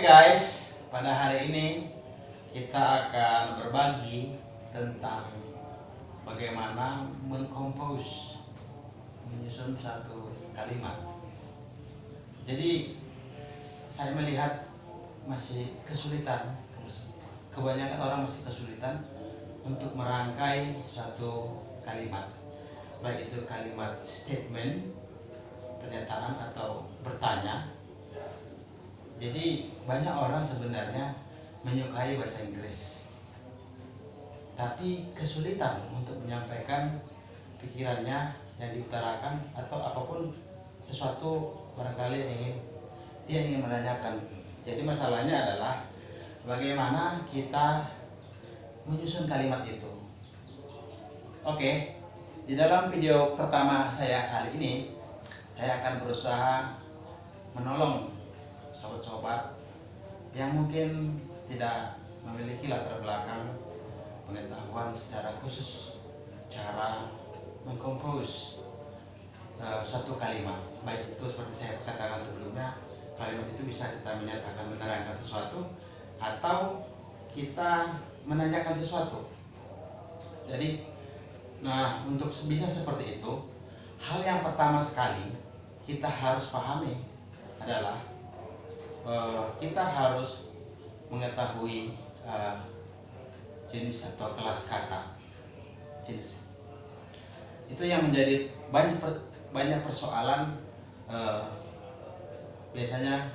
Guys, pada hari ini kita akan berbagi tentang bagaimana mengkompos, menyusun satu kalimat. Jadi saya melihat masih kesulitan, kebanyakan orang masih kesulitan untuk merangkai satu kalimat, baik itu kalimat statement, pernyataan atau bertanya. Jadi banyak orang sebenarnya menyukai bahasa Inggris, tapi kesulitan untuk menyampaikan pikirannya yang diutarakan atau apapun sesuatu barangkali dia ingin menanyakan. Jadi masalahnya adalah bagaimana kita menyusun kalimat itu. Oke, di dalam video pertama saya kali ini saya akan berusaha menolong sobat-sobat yang mungkin tidak memiliki latar belakang pengetahuan secara khusus cara mengkompos satu kalimat. Baik itu seperti saya katakan sebelumnya, kalimat itu bisa kita menyatakan menerangkan sesuatu atau kita menanyakan sesuatu. Jadi, untuk bisa seperti itu, hal yang pertama sekali kita harus pahami adalah kita harus mengetahui jenis atau kelas kata. Jenis itu yang menjadi banyak persoalan. Biasanya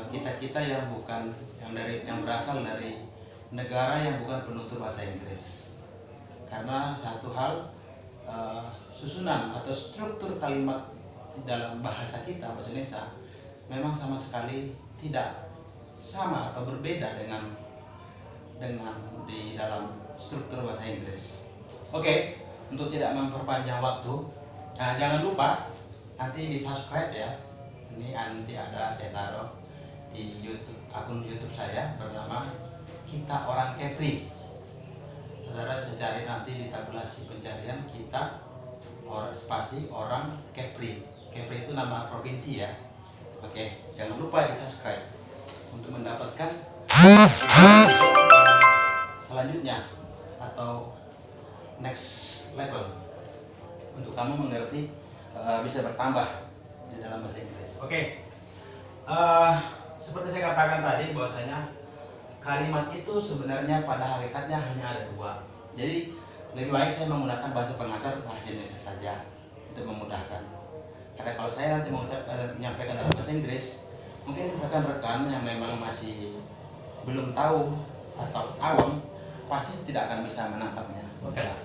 kita yang berasal dari negara yang bukan penutur bahasa Inggris, karena satu hal, susunan atau struktur kalimat dalam bahasa kita, bahasa Indonesia, memang sama sekali tidak sama atau berbeda dengan di dalam struktur bahasa Inggris. Oke, untuk tidak memperpanjang waktu, jangan lupa nanti di subscribe ya. Ini nanti saya taruh di akun YouTube saya bernama Kita Orang Kepri. Saudara bisa cari nanti di tabulasi pencarian Kita Orang Kepri. Kepri itu nama provinsi ya. Oke, jangan lupa di subscribe untuk mendapatkan selanjutnya atau next level untuk kamu mengerti, bisa bertambah di dalam bahasa Inggris. Oke, seperti saya katakan tadi bahwasanya kalimat itu sebenarnya pada hakikatnya hanya ada dua. Jadi lebih baik saya menggunakan bahasa pengantar bahasa Indonesia saja untuk memudahkan. Karena kalau saya nanti menyampaikan dalam bahasa Inggris, mungkin rekan-rekan yang memang masih belum tahu atau awam pasti tidak akan bisa menangkapnya. Oke lah.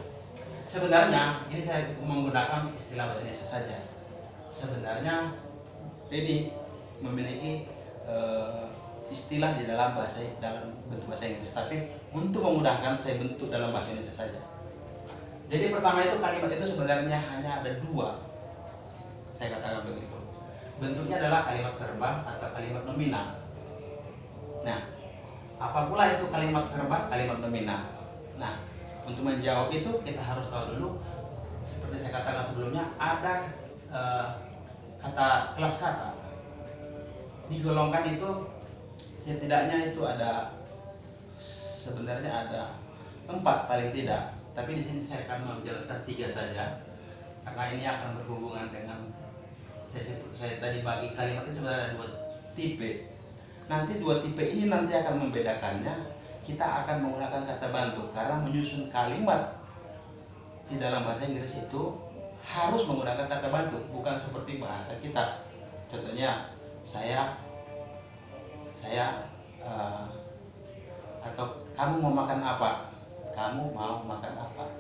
Sebenarnya ini saya menggunakan istilah bahasa Indonesia saja. Sebenarnya ini memiliki istilah di dalam bentuk bahasa Inggris, tapi untuk memudahkan saya bentuk dalam bahasa Indonesia saja. Jadi pertama itu kalimat itu sebenarnya hanya ada dua. Saya katakan begitu. Bentuknya adalah kalimat verba atau kalimat nominal. Nah, apa pula itu kalimat verba, kalimat nominal? Nah, untuk menjawab itu kita harus tahu dulu, seperti saya katakan sebelumnya, ada kelas kata. Digolongkan itu setidaknya itu sebenarnya ada 4 paling tidak. Tapi di sini saya akan menjelaskan 3 saja, karena ini akan berhubungan dengan saya tadi bagi kalimat itu sebenarnya ada 2 tipe. Nanti 2 tipe ini nanti akan membedakannya. Kita akan menggunakan kata bantu karena menyusun kalimat di dalam bahasa Inggris itu harus menggunakan kata bantu, bukan seperti bahasa kita. Contohnya saya atau kamu mau makan apa? Kamu mau makan apa?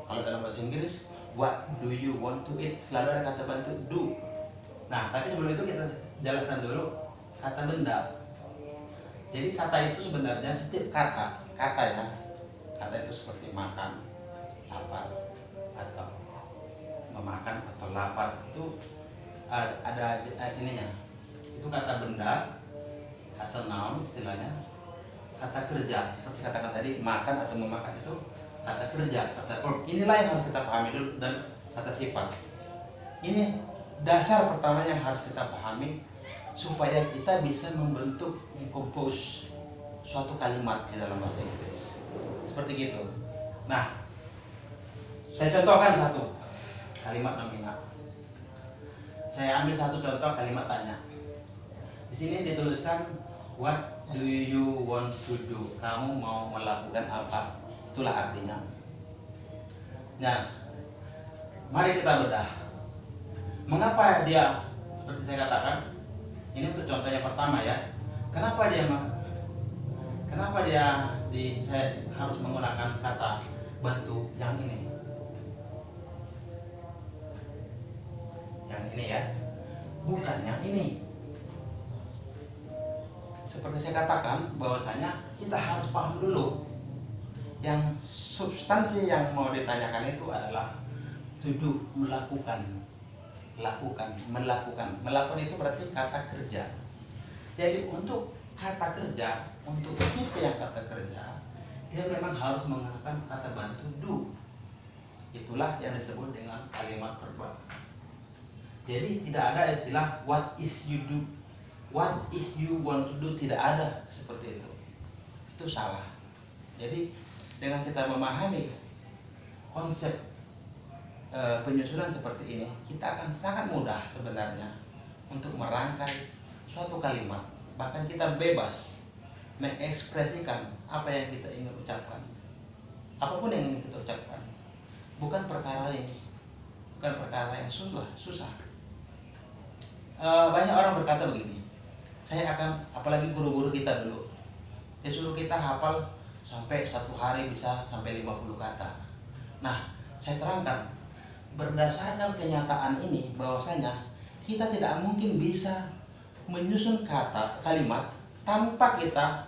Kalau dalam bahasa Inggris, what do you want to eat? Selalu ada kata bantu do. Nah, tapi sebelum itu kita jelaskan dulu kata benda. Jadi kata itu sebenarnya setiap kata ya. Kata itu seperti makan, lapar, atau memakan atau lapar itu ada ininya. Itu kata benda atau noun istilahnya. Kata kerja seperti katakan tadi, makan atau memakan itu kata kerja, kata verb. Inilah yang harus kita pahami dulu, dan kata sifat. Ini dasar pertamanya harus kita pahami supaya kita bisa membentuk, mengkompos suatu kalimat di dalam bahasa Inggris. Seperti gitu. Nah, saya contohkan satu kalimat nominal. Saya ambil satu contoh kalimat tanya. Di sini dituliskan what do you want to do? Kamu mau melakukan apa? Itulah artinya. Nah, mari kita bedah. Mengapa dia, seperti saya katakan, ini untuk contoh yang pertama ya. Kenapa saya harus menggunakan kata bantu yang ini? Yang ini ya, bukan yang ini. Seperti saya katakan bahwasanya kita harus paham dulu yang substansi yang mau ditanyakan itu adalah to do, melakukan itu berarti kata kerja. Jadi untuk kata kerja, untuk tipe yang kata kerja, dia memang harus menggunakan kata bantu do. Itulah yang disebut dengan kalimat verba. Jadi tidak ada istilah what is you do, what is you want to do, tidak ada seperti itu. Itu salah. Jadi dengan kita memahami konsep penyusunan seperti ini, kita akan sangat mudah sebenarnya untuk merangkai suatu kalimat. Bahkan kita bebas mengekspresikan apa yang kita ingin ucapkan, apapun yang ingin kita ucapkan. Bukan perkara yang susah. Banyak orang berkata begini, saya akan, apalagi guru-guru kita dulu, dia suruh kita hafal sampai satu hari bisa sampai 50 kata. Nah, saya terangkan, berdasarkan kenyataan ini bahwasanya kita tidak mungkin bisa menyusun kalimat tanpa kita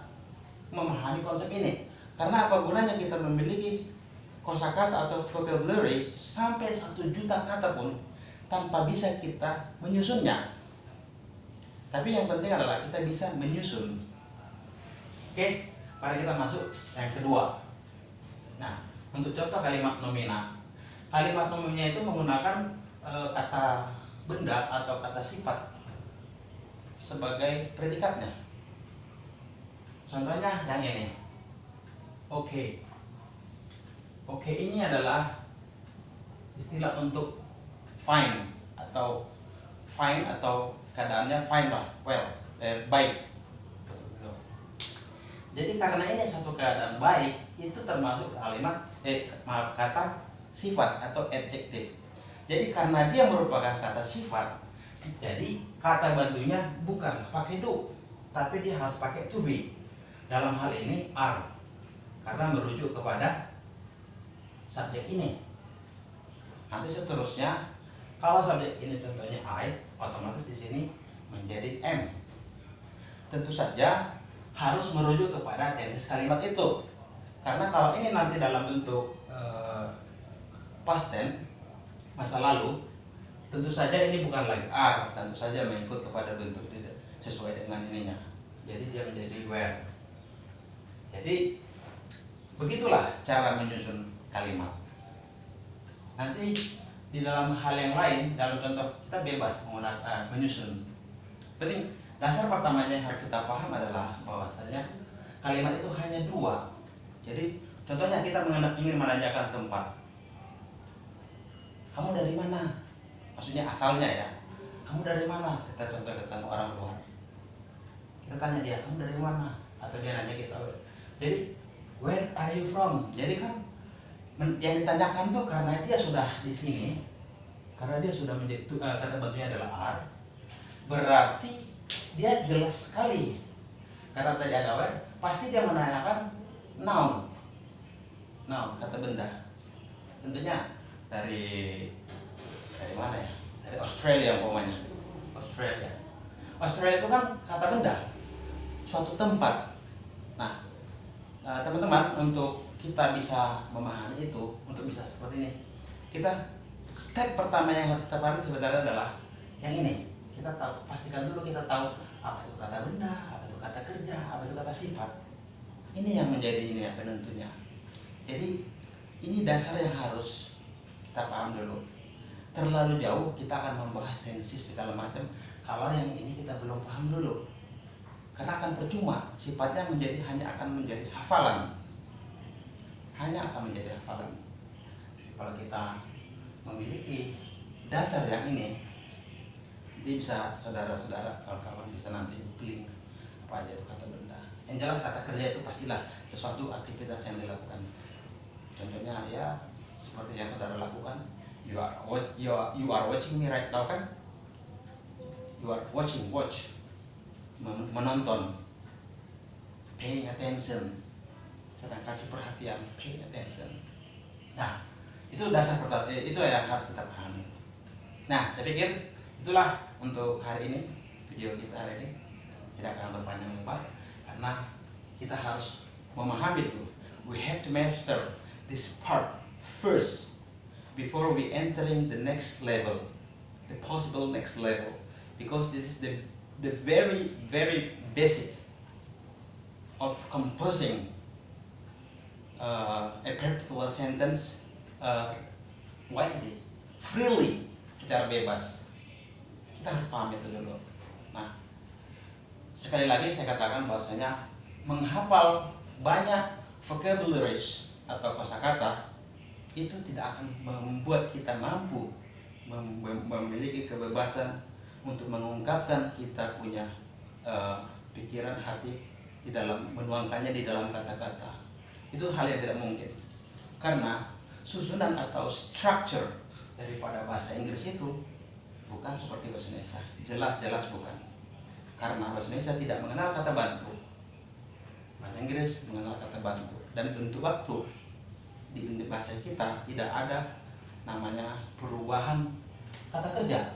memahami konsep ini. Karena apa gunanya kita memiliki kosakata atau vocabulary sampai 1 juta kata pun tanpa bisa kita menyusunnya. Tapi yang penting adalah kita bisa menyusun. Oke, mari kita masuk yang kedua. Nah, untuk contoh kalimat nomina. Kalimat nomina itu menggunakan kata benda atau kata sifat sebagai predikatnya. Contohnya yang ini. Oke. Oke ini adalah istilah untuk fine atau keadaannya fine lah, baik. Jadi karena ini suatu keadaan baik, itu termasuk kata sifat atau adjektif. Jadi karena dia merupakan kata sifat, jadi kata bantunya bukan pakai do, tapi dia harus pakai to be. Dalam hal ini are, karena merujuk kepada subjek ini. Nanti seterusnya, kalau subjek ini contohnya I, otomatis di sini menjadi am. Tentu saja harus merujuk kepada tenses kalimat itu. Karena kalau ini nanti dalam bentuk past tense, masa lalu, tentu saja ini bukan lagi are, tentu saja mengikut kepada bentuk tidak sesuai dengan ininya. Jadi dia menjadi were. Jadi begitulah cara menyusun kalimat. Nanti di dalam hal yang lain, dalam contoh kita bebas menggunakan menyusun. Penting dasar pertamanya yang harus kita paham adalah bahwasanya kalimat itu hanya 2. Jadi contohnya kita ingin menanyakan tempat. Kamu dari mana? Maksudnya asalnya ya. Kamu dari mana? Kita contoh ketemu orang luar. Kita tanya dia, kamu dari mana? Atau dia nanya kita. Jadi where are you from? Jadi kan yang ditanyakan tuh karena dia sudah di sini, karena dia sudah menjadi kata bantunya adalah are, berarti dia jelas sekali. Karena tadi ada where, pasti dia menanyakan noun, kata benda. Tentunya dari mana ya? Dari Australia umpamanya. Australia itu kan kata benda, suatu tempat. Nah, teman-teman, untuk kita bisa memahami itu, untuk bisa seperti ini, step pertama yang harus kita pahami sebenarnya adalah yang ini. Kita pastikan dulu kita tahu apa itu kata benda, apa itu kata kerja, apa itu kata sifat. Ini yang menjadi ini ya penentunya. Jadi ini dasar yang harus kita paham dulu. Terlalu jauh kita akan membahas tenses segala macam. kalau yang ini kita belum paham dulu, karena akan percuma, sifatnya hanya akan menjadi hafalan, Kalau kita memiliki dasar yang ini, nanti bisa saudara-saudara, kawan-kawan bisa nanti googling apa aja itu kata benda. Yang jelas kata kerja itu pastilah sesuatu aktivitas yang dilakukan. Contohnya ya seperti yang saudara lakukan, you are watching me right now, kan? You are watch, menonton, paying attention, sedang kasih perhatian, pay attention. Nah, itu dasar pertama, itu yang harus kita pahami. Nah, saya pikir itulah untuk hari ini, video kita hari ini tidak akan berpanjang lebar karena kita harus memahami dulu. We have to master this part first before we entering the next level, the possible next level, because this is the very basic of composing a particular sentence widely, freely, secara bebas. Kita harus paham itu dulu. Nah, sekali lagi saya katakan bahwasanya menghafal banyak vocabularies atau kosakata itu tidak akan membuat kita mampu memiliki kebebasan untuk mengungkapkan kita punya pikiran hati di dalam menuangkannya di dalam kata-kata. Itu hal yang tidak mungkin, karena susunan atau structure daripada bahasa Inggris itu bukan seperti bahasa Indonesia, jelas bukan. Karena bahasa Indonesia tidak mengenal kata bantu, bahasa Inggris mengenal kata bantu, dan bentuk waktu di bahasa kita tidak ada namanya perubahan kata kerja.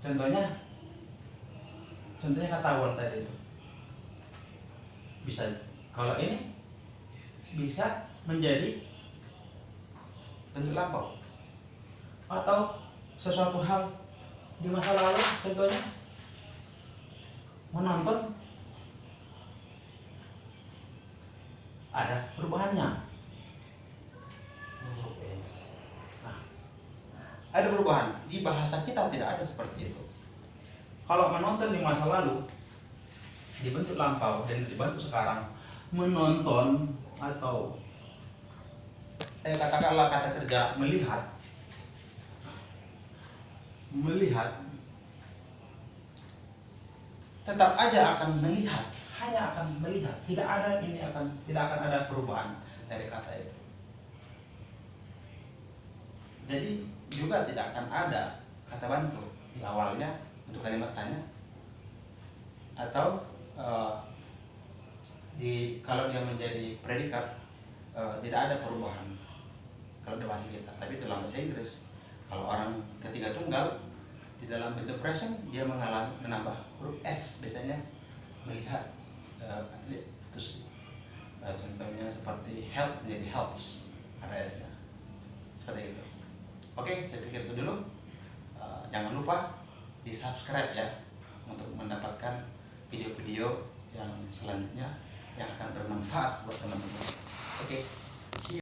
Contohnya kata want tadi itu bisa, kalau ini bisa menjadi bentuk lampau, atau sesuatu hal di masa lalu, contohnya menonton, ada perubahannya. Nah, ada perubahan. Di bahasa kita tidak ada seperti itu. Kalau menonton di masa lalu dibentuk lampau dan dibentuk sekarang, menonton atau katakanlah kata kerja melihat tetap aja akan melihat, hanya akan melihat, tidak akan ada perubahan dari kata itu. Jadi juga tidak akan ada kata bantu di awalnya untuk kalimat tanya, atau kalau dia menjadi predikat tidak ada perubahan kalau di bahasa kita. Tapi dalam bahasa Inggris, kalau orang ketiga tunggal di dalam bentuk present, dia menambah huruf S, biasanya melihat. Terus contohnya seperti help menjadi helps, ada S-nya, seperti itu. Oke, saya pikir itu dulu. Jangan lupa di subscribe ya, untuk mendapatkan video-video yang selanjutnya yang akan bermanfaat buat teman-teman. Oke.